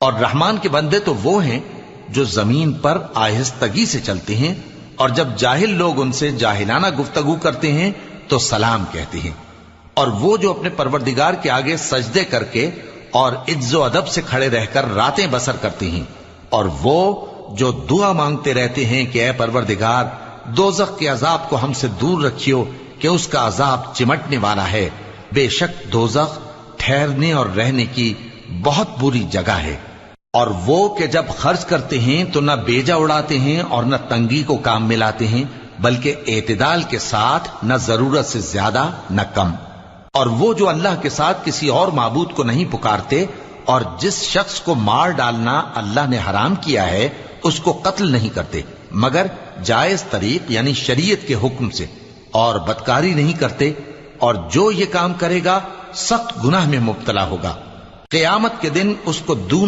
اور رحمان کے بندے تو وہ ہیں جو زمین پر آہستگی سے چلتے ہیں، اور جب جاہل لوگ ان سے جاہلانہ گفتگو کرتے ہیں تو سلام کہتے ہیں، اور وہ جو اپنے پروردگار کے آگے سجدے کر کے اور عز و ادب سے کھڑے رہ کر راتیں بسر کرتے ہیں، اور وہ جو دعا مانگتے رہتے ہیں کہ اے پروردگار دوزخ کے عذاب کو ہم سے دور رکھیو کہ اس کا عذاب چمٹنے والا ہے، بے شک دوزخ ٹھہرنے اور رہنے کی بہت بری جگہ ہے۔ اور وہ کہ جب خرچ کرتے ہیں تو نہ بیجا اڑاتے ہیں اور نہ تنگی کو کام میں لاتے ہیں، بلکہ اعتدال کے ساتھ، نہ ضرورت سے زیادہ نہ کم۔ اور وہ جو اللہ کے ساتھ کسی اور معبود کو نہیں پکارتے، اور جس شخص کو مار ڈالنا اللہ نے حرام کیا ہے اس کو قتل نہیں کرتے مگر جائز طریق یعنی شریعت کے حکم سے، اور بدکاری نہیں کرتے، اور جو یہ کام کرے گا سخت گناہ میں مبتلا ہوگا، قیامت کے دن اس کو دونوں